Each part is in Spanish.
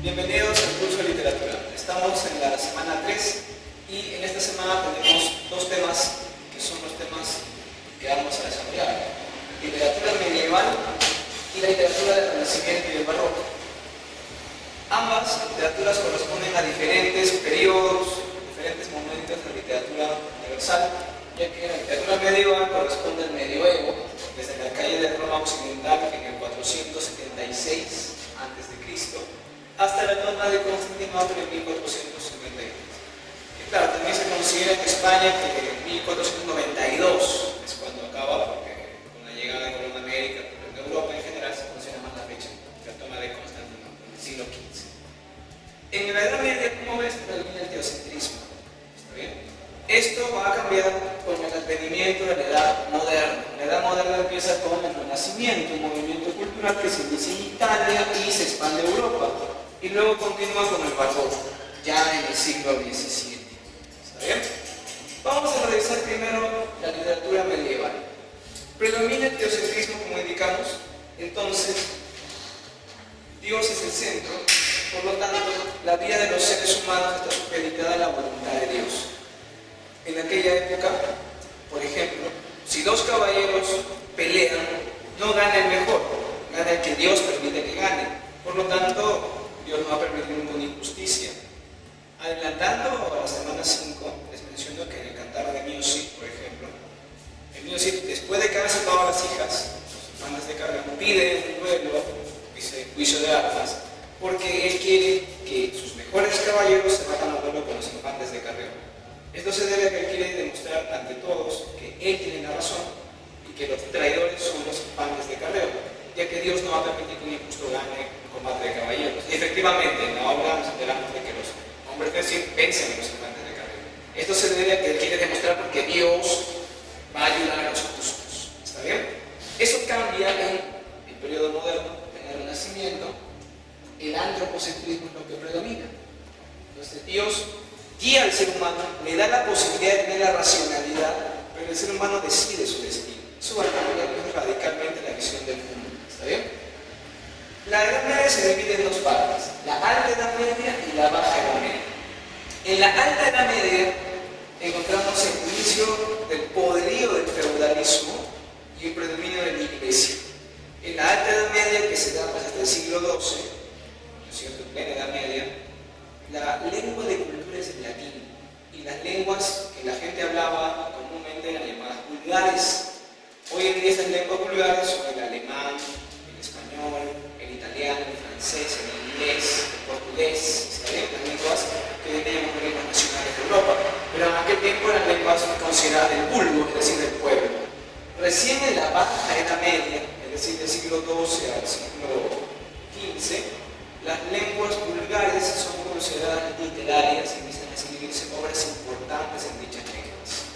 Bienvenidos al curso de literatura. Estamos en la semana 3 y en esta semana tenemos dos temas que son los temas que vamos a desarrollar: literatura medieval y la literatura del Renacimiento y del Barroco. Ambas literaturas corresponden a diferentes periodos, diferentes momentos de la literatura universal, ya que la literatura medieval corresponde al medioevo, desde la calle de Roma occidental en el 476 a.C. hasta la toma de Constantinopla en 1452. Y claro, también se considera en España que en 1492 es cuando acaba, porque con la llegada de Colón a América, pero en Europa en general se considera más la fecha de la toma de Constantinopla, en el siglo XV. En la Edad Media, como ves, predomina el teocentrismo. ¿Está bien? Esto va a cambiar con el advenimiento de la Edad Moderna. La Edad Moderna empieza con el Renacimiento, un movimiento cultural que se inicia en Italia y se expande a Europa. Y luego continúa con el Barroco, ya en el siglo XVII. ¿Está bien? Vamos a revisar primero la literatura medieval. Predomina el teocentrismo, como indicamos. Entonces, Dios es el centro. Por lo tanto, la vida de los seres humanos está supeditada a la voluntad de Dios. En aquella época, por ejemplo, si dos caballeros pelean, no gana el mejor, gana el que Dios permite que gane. Por lo tanto, Dios no va a permitir ninguna injusticia. Adelantando a la semana 5, les menciono que en el cantar de Mío Cid, por ejemplo, el Mío Cid, después de que han sacado a las hijas, sus infantes de carga, pide un duelo, dice juicio de armas, porque él quiere que sus mejores caballeros se vayan a duelo con los infantes de carrera. Esto se debe a que él quiere demostrar ante todos que él tiene la razón y que los traidores son los infantes de carrera, ya que Dios no va a permitir que un injusto gane un combate de caballeros. Y efectivamente, en la obra nos enteramos de que los hombres de Cid vencen a los infantes de carrera. Esto se debe a que él quiere demostrar porque Dios va a ayudar a los justos. ¿Está bien? Eso cambia en el periodo moderno, en el Renacimiento. El antropocentrismo es lo que predomina. Entonces Dios guía al ser humano, le da la posibilidad de tener la racionalidad, pero el ser humano decide su destino. Eso va a cambiar radicalmente la visión del mundo. ¿Está bien? La Edad Media se divide en dos partes: la Alta Edad Media y la Baja Edad Media. En la Alta Edad Media encontramos el inicio del poderío del feudalismo y el predominio de la Iglesia. En la Alta Edad Media, que se da pues, hasta el siglo XII, ¿no es cierto?, en plena Edad Media, la lengua de cultura es el latín, y las lenguas que la gente hablaba comúnmente eran llamadas vulgares. Hoy en día estas lenguas vulgares son el alemán, el español, el italiano, el francés, el inglés, el portugués, ¿saben? Las lenguas que hoy en día llamamos lenguas nacionales de Europa, pero en aquel tiempo eran lenguas consideradas del vulgo, es decir, del pueblo. Recién en la Baja Edad Media, es decir, del siglo XII al siglo XV, las lenguas vulgares son consideradas literarias y empiezan a escribirse obras importantes en dichas lenguas.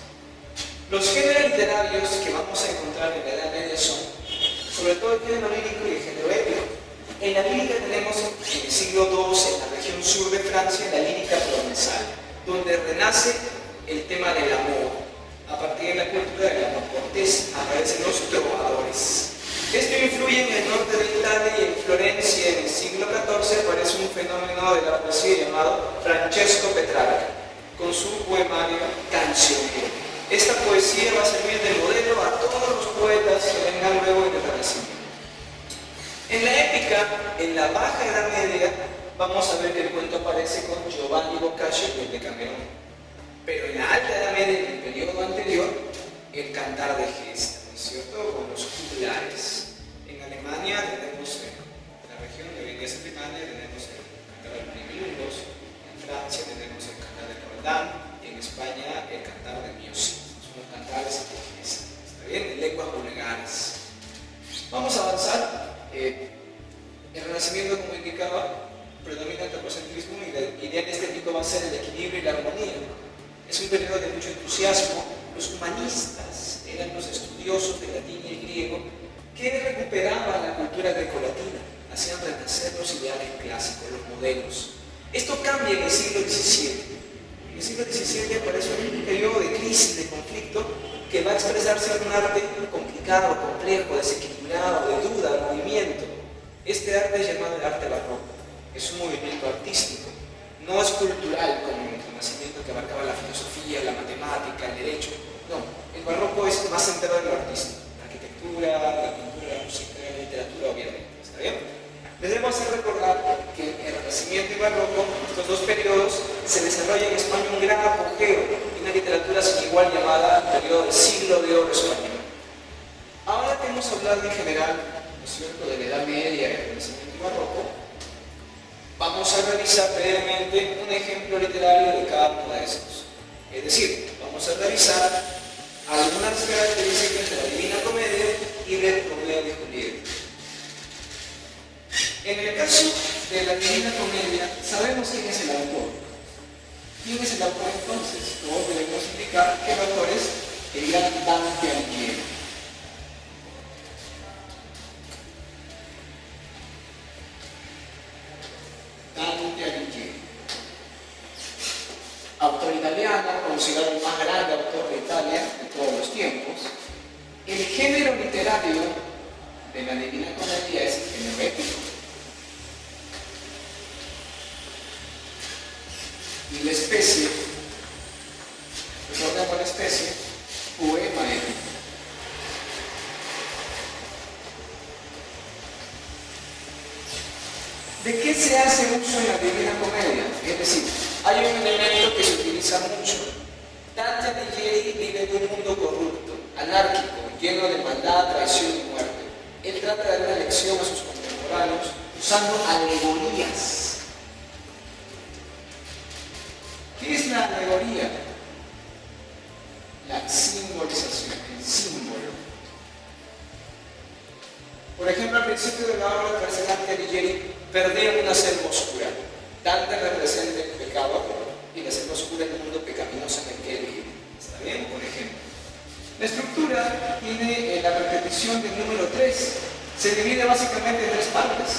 Los géneros literarios que vamos a encontrar en la Edad Media son, sobre todo el género lírico y el género épico. En la lírica tenemos en el siglo XII, en la región sur de Francia, la lírica provenzal, donde renace el tema del amor. A partir de la cultura del amor cortés aparecen los trovadores. Esto influye en el norte de Italia y en Florencia en el siglo XIV aparece un fenómeno de la poesía llamado Francesco Petrarca, con su poemario Cancionero. Esta poesía va a servir de modelo a todos los poetas que vengan luego en el Renacimiento. En la épica, en la Baja Edad Media, vamos a ver que el cuento aparece con Giovanni Boccaccio y el Decamerón. Pero en la Alta Edad Media, en el periodo anterior, el Cantar de Gesta, ¿no es cierto?, con los juglares. En Alemania tenemos, en la región de hoy en día es Alemania, tenemos el Cantar de los Nibelungos, en Francia tenemos el Cantar de Roldán, y en España el Cantar de Mío Cid. Son los cantares de gesta. ¿Está bien? En lenguas vulgares. Vamos a avanzar. El Renacimiento, como indicaba, predomina el antropocentrismo y la idea estético va a ser el equilibrio y la armonía. Es un periodo de mucho entusiasmo. Los humanistas eran los estudiosos del latín y el griego que recuperaban la cultura grecolatina, hacían renacer los ideales clásicos, los modelos. Esto cambia en el siglo XVII. En el siglo XVII aparece un periodo de crisis, de conflicto, que va a expresarse en un arte complicado, complejo, desequilibrado, de duda, de movimiento. Este arte es llamado el arte barroco. es un movimiento artístico, no es cultural como el Renacimiento que abarcaba la filosofía, la matemática, el derecho. No, el barroco es más centrado en lo artístico, la arquitectura, la pintura, la música, la literatura, obviamente. ¿Está bien? Les debo hacer recordar que el Renacimiento y Barroco, estos dos periodos, se desarrolla en España un gran apogeo y una literatura sin igual llamada el periodo del siglo de oro español. Ahora que hemos hablado en general, ¿no es cierto?, de la Edad Media, el Renacimiento y Barroco, vamos a revisar brevemente un ejemplo literario de cada uno de estos. Es decir, vamos a revisar algunas características de la Divina Comedia y de Romeo y Julieta. En el caso de la Divina Comedia, sabemos quién es el autor. ¿Quién es el autor entonces? Todos debemos indicar que el autor es el gran Dante Alighieri. Dante Alighieri. Autor italiano, considerado el más grande autor de Italia de todos los tiempos. El género literario de la Divina Comedia es el género épico. Y la especie, recordemos la especie, poema épico. ¿De qué se hace uso en la Divina Comedia? Es decir, hay un elemento que se utiliza mucho. Dante Alighieri vive en un mundo corrupto, anárquico, lleno de maldad, traición y muerte. Él trata de dar una lección a sus contemporáneos usando alegorías. ¿Qué es la alegoría? La simbolización, el símbolo. Por ejemplo, al principio de la obra aparece Dante Alighieri perder una selva oscura. Dante representa el pecado y la selva oscura es el mundo pecaminoso en el que él vive. ¿Está bien? Por ejemplo. La estructura tiene la repetición del número 3. Se divide básicamente en 3 partes.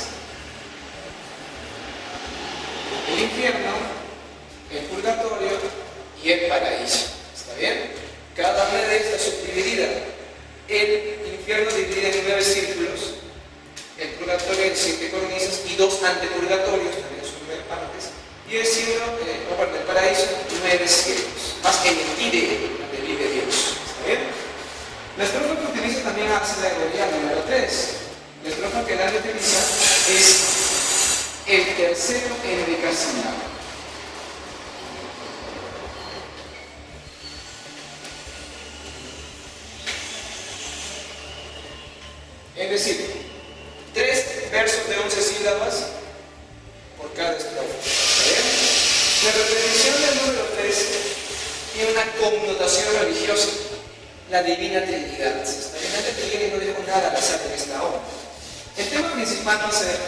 El infierno, el purgatorio y el paraíso. ¿Está bien? Cada una de estas subdividida. El infierno divide en 9 círculos, el purgatorio en 7 cornisas y 2 antepurgatorios, también son 9 partes, y el cielo, el paraíso, 9 cielos, más el empire donde vive Dios. ¿Está bien? La estrofa que utiliza también hace la alegoría número 3. La estrofa que Dante utiliza es el tercero endecasilado. Es decir, 3 versos de 11 sílabas por cada estrofa. La repetición del número 3 tiene una connotación religiosa, la Divina Trinidad. Dante Alighieri no dejó nada al azar en esta obra. El tema principal va a ser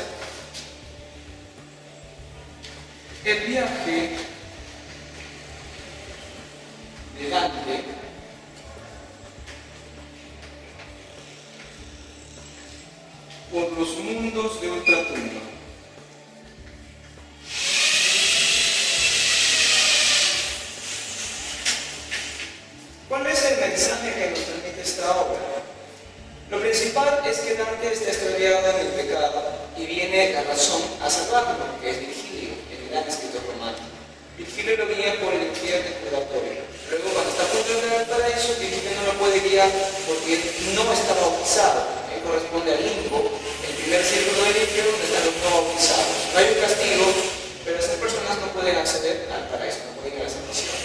el viaje de Dante por los mundos de ultratumba. ¿Cuál es el mensaje que nos transmite esta obra? Lo principal es que Dante está extraviado en el pecado y viene la razón a salvarlo, que es Virgilio, el gran escritor romano. Virgilio lo guía por el infierno y el purgatorio. Luego, cuando está a punto de entrar al paraíso, Virgilio no lo puede guiar porque no está bautizado. Corresponde al limbo, el primer círculo del infierno donde están los no bautizados. No hay un castigo, pero esas personas no pueden acceder al paraíso, no pueden ir a la salvación.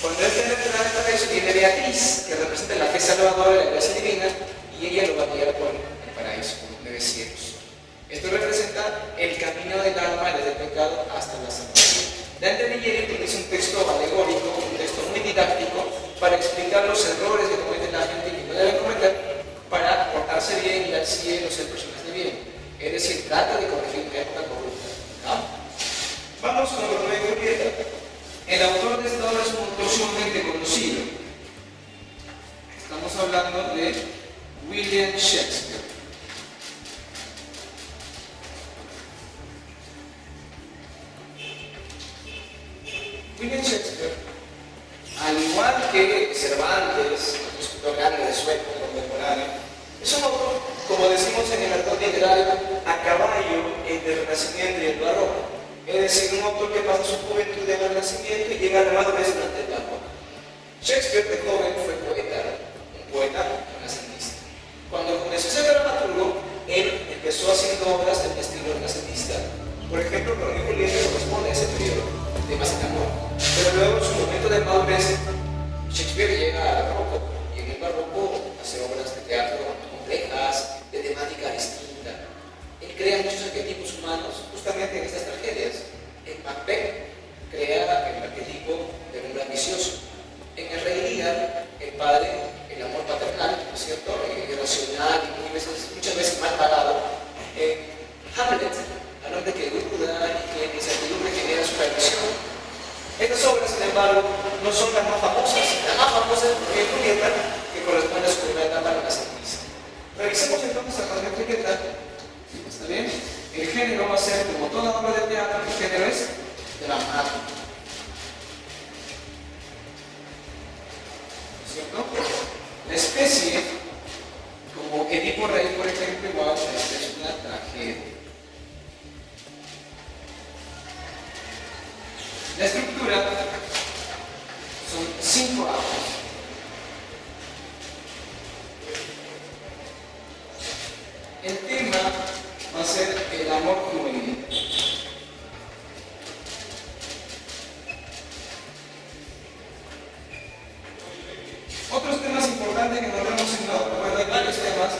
Cuando él tiene que entrar al paraíso, viene Beatriz, que representa la fe salvadora de la gracia divina, y ella lo va a guiar por el paraíso, por los 9 cielos. Esto representa el camino del alma desde el pecado hasta la salvación. Dante Alighieri utiliza un texto alegórico, un texto muy didáctico, para explicar los errores que comete la gente y que no deben cometer, para portarse bien, ir al cielo, ser personas de bien. Es decir, trata de corregir la época corrupta. ¿No? Vamos con Romeo y Julieta. El autor de esta obra es un autor sumamente conocido. Estamos hablando de William Shakespeare. William Shakespeare, al igual que Cervantes, otro escritor grande de su época contemporánea, es un autor como decimos en el argot literal, a caballo entre el Renacimiento y el Barroco. Es decir, un autor que pasa su juventud en el Renacimiento y llega a la madurez durante el Barroco. Shakespeare de joven fue poeta, un poeta renacentista. Cuando comenzó a ser dramaturgo, él empezó haciendo obras del estilo renacentista. Por ejemplo, Romeo y Julieta corresponde a ese periodo, temas en amor. Pero luego, en su momento de madurez, Shakespeare llega al Barroco, y en el Barroco hace obras de teatro complejas, de temática distinta. Él crea muchos arquetipos humanos justamente en estas tragedias. En Macbeth crea el arquetipo del hombre ambicioso. En el Rey Lear, el padre, el amor paternal, ¿no es cierto? Irracional y muchas veces mal pagado. Hamlet, al hombre que duda y que en incertidumbre genera su perdición. Estas obras, sin embargo, no son las más famosas. La más famosa es Julieta, que corresponde a su primera etapa renacentista. Revisemos entonces a Romeo y Julieta. ¿Está bien? El género va a ser, como toda obra de teatro, el género es dramático. ¿Cierto? La especie, como Edipo Rey, por ejemplo, igual es una tragedia. La estructura son 5 actos. El tema va a ser el amor juvenil. Otros temas importantes que nos vemos en la obra, bueno, hay varios temas,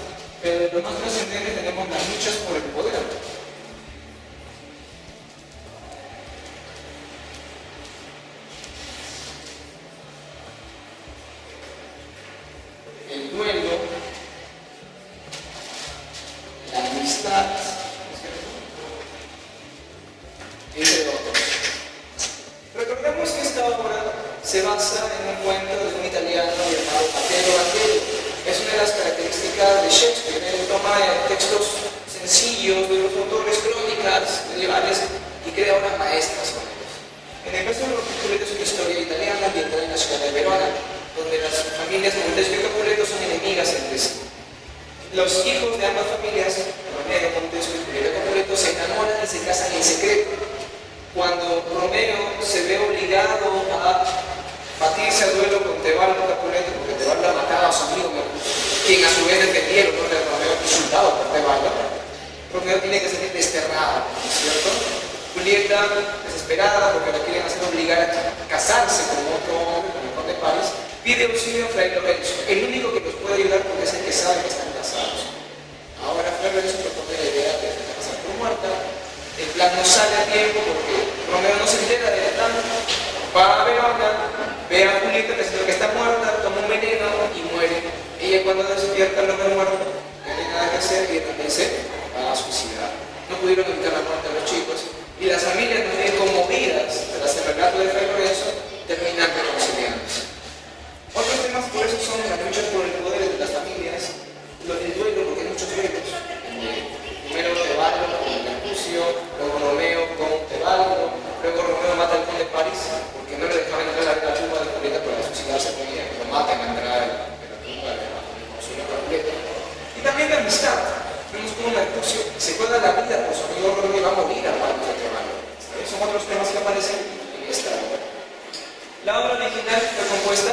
pero de lo más trascendente tenemos las luchas por el poder. El duelo, la amistad, entre otros. Recordemos que esta obra se basa en un cuento de un italiano llamado Matteo Bandelli. Es una de las características de Shakespeare. Él toma textos sencillos de los autores, crónicas medievales, y crea obras maestras con ellos. En el caso de Romeo y Julieta es una historia italiana ambientada en la ciudad de Verona, donde las familias Montesquieu y Capuleto son enemigas entre sí. Los hijos de ambas familias, Romeo, Montesquieu y Julieta Capuleto, se enamoran y se casan en secreto. Cuando Romeo se ve obligado a batirse a duelo con Tebaldo Capuleto, porque Tebaldo ha matado a su amigo, quien a su vez defendía el honor de Romeo, insultado por Tebaldo, Romeo tiene que salir desterrado, ¿cierto? Julieta, desesperada porque la quieren hacer obligar a casarse con otro hombre, con el conde de París, pide auxilio a Fray Lorenzo, el único que los puede ayudar porque es el que sabe que están casados. Ahora Fray Lorenzo propone la idea de casar por muerta. El plan no sale a tiempo porque Romeo no se entera del plan. Va a Verona, ve a Julieta que está muerta, toma un veneno y muere. Ella cuando despierta lo ve muerto, no tiene nada que hacer y también se va a suicidar. No pudieron evitar la muerte de los chicos y las familias también conmovidas tras el relato de Fray Lorenzo terminan reconciliándose. Otros temas por eso son las luchas por el poder de las familias, el duelo, porque hay muchos duelos. Primero Tebaldo con Mercucio, luego Romeo con Tebaldo, luego Romeo mata al conde de París porque no le dejaban entrar a la tumba de Julieta para suicidarse con ella, lo matan a entrar de la tumba de Julieta. Y también la amistad. Vemos como Mercucio se juega la vida por su amigo Romeo y va a morir a manos de Tebaldo. Son otros temas que aparecen en esta obra. La obra original fue compuesta